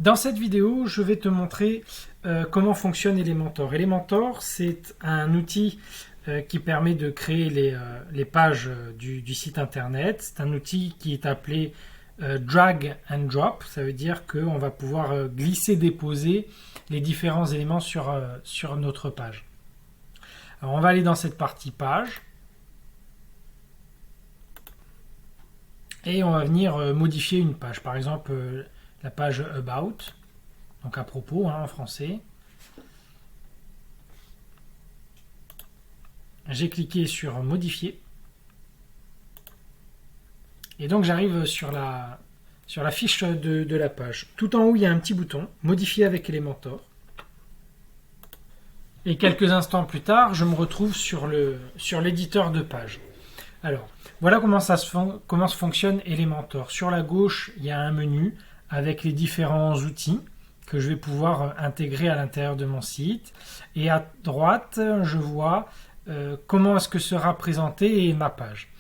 Dans cette vidéo, je vais te montrer comment fonctionne Elementor. Elementor, c'est un outil qui permet de créer les pages du site internet. C'est un outil qui est appelé drag and drop. Ça veut dire qu'on va pouvoir glisser-déposer les différents éléments sur notre page. Alors, on va aller dans cette partie page. Et on va venir modifier une page. Par exemple, la page About, donc à propos en français. J'ai cliqué sur Modifier. Et donc j'arrive sur la fiche de la page. Tout en haut, il y a un petit bouton, Modifier avec Elementor. Et quelques instants plus tard, je me retrouve sur l'éditeur de page. Alors, voilà comment fonctionne Elementor. Sur la gauche, il y a un menu avec les différents outils que je vais pouvoir intégrer à l'intérieur de mon site. Et à droite, je vois comment est-ce que sera présentée ma page.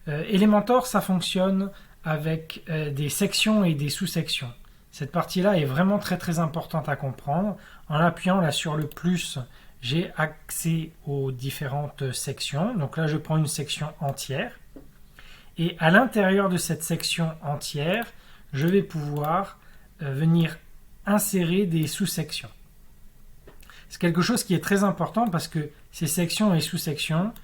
Elementor, ça fonctionne avec des sections et des sous-sections. Cette partie-là est vraiment très très importante à comprendre. En appuyant là sur le plus, j'ai accès aux différentes sections. Donc là, je prends une section entière. Et à l'intérieur de cette section entière, je vais pouvoir venir insérer des sous-sections. C'est quelque chose qui est très important parce que ces sections et sous-sections,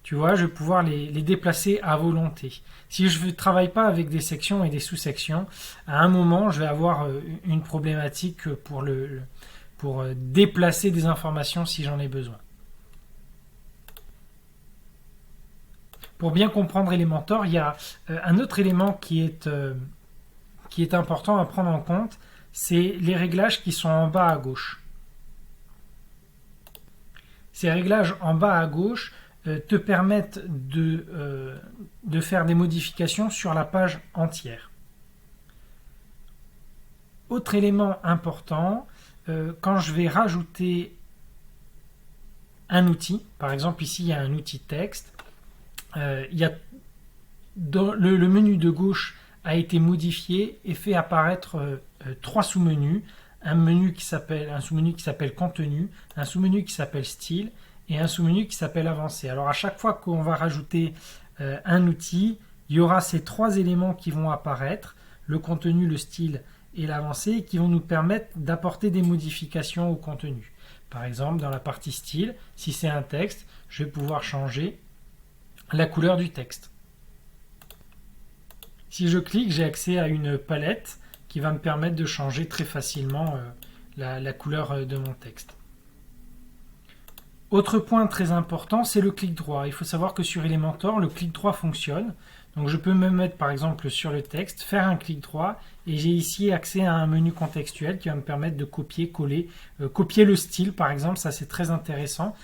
tu vois, je vais pouvoir les déplacer à volonté. Si je ne travaille pas avec des sections et des sous-sections, à un moment, je vais avoir une problématique pour déplacer des informations si j'en ai besoin. Pour bien comprendre Elementor, il y a un autre élément qui est important à prendre en compte, c'est les réglages qui sont en bas à gauche. Ces réglages en bas à gauche te permettent de faire des modifications sur la page entière. Autre élément important, quand je vais rajouter un outil, par exemple ici il y a un outil texte, le menu de gauche a été modifié et fait apparaître trois sous-menus. Un sous-menu qui s'appelle contenu, un sous-menu qui s'appelle style et un sous-menu qui s'appelle avancé. Alors à chaque fois qu'on va rajouter un outil, il y aura ces trois éléments qui vont apparaître, le contenu, le style et l'avancé, qui vont nous permettre d'apporter des modifications au contenu. Par exemple, dans la partie style, si c'est un texte, je vais pouvoir changer la couleur du texte. Si je clique, j'ai accès à une palette qui va me permettre de changer très facilement la couleur de mon texte. Autre point très important, c'est le clic droit. Il faut savoir que sur Elementor, le clic droit fonctionne. Donc je peux me mettre par exemple sur le texte, faire un clic droit et j'ai ici accès à un menu contextuel qui va me permettre de copier, coller, copier le style par exemple, ça c'est très intéressant.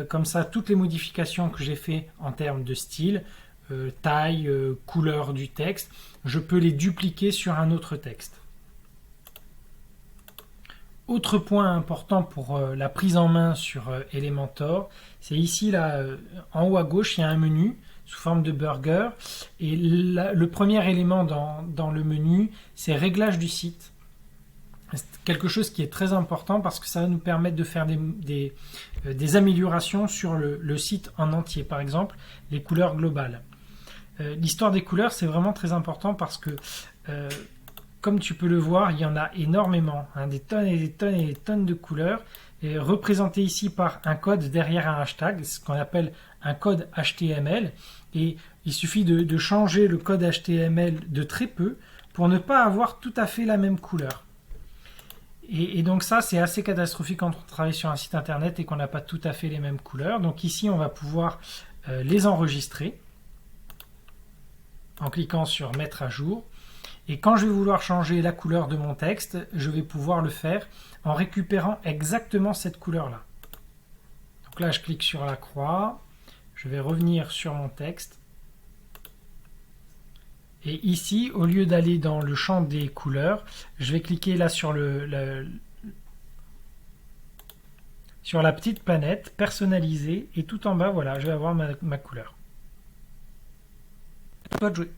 Comme ça, toutes les modifications que j'ai fait en termes de style, taille, couleur du texte, je peux les dupliquer sur un autre texte. Autre point important pour la prise en main sur Elementor, c'est ici là, en haut à gauche, il y a un menu sous forme de burger et le premier élément dans le menu, c'est réglage du site. C'est quelque chose qui est très important parce que ça va nous permettre de faire des améliorations sur le site en entier. Par exemple, les couleurs globales. L'histoire des couleurs, c'est vraiment très important parce que, comme tu peux le voir, il y en a énormément, des tonnes et des tonnes et des tonnes de couleurs, et représentées ici par un code derrière un hashtag, ce qu'on appelle un code HTML. Et il suffit de changer le code HTML de très peu pour ne pas avoir tout à fait la même couleur. Et donc ça, c'est assez catastrophique quand on travaille sur un site internet et qu'on n'a pas tout à fait les mêmes couleurs. Donc ici, on va pouvoir les enregistrer en cliquant sur mettre à jour. Et quand je vais vouloir changer la couleur de mon texte, je vais pouvoir le faire en récupérant exactement cette couleur-là. Donc là, je clique sur la croix, je vais revenir sur mon texte. Et ici, au lieu d'aller dans le champ des couleurs, je vais cliquer là sur sur la petite planète, personnaliser, et tout en bas, voilà, je vais avoir ma couleur. À toi de jouer.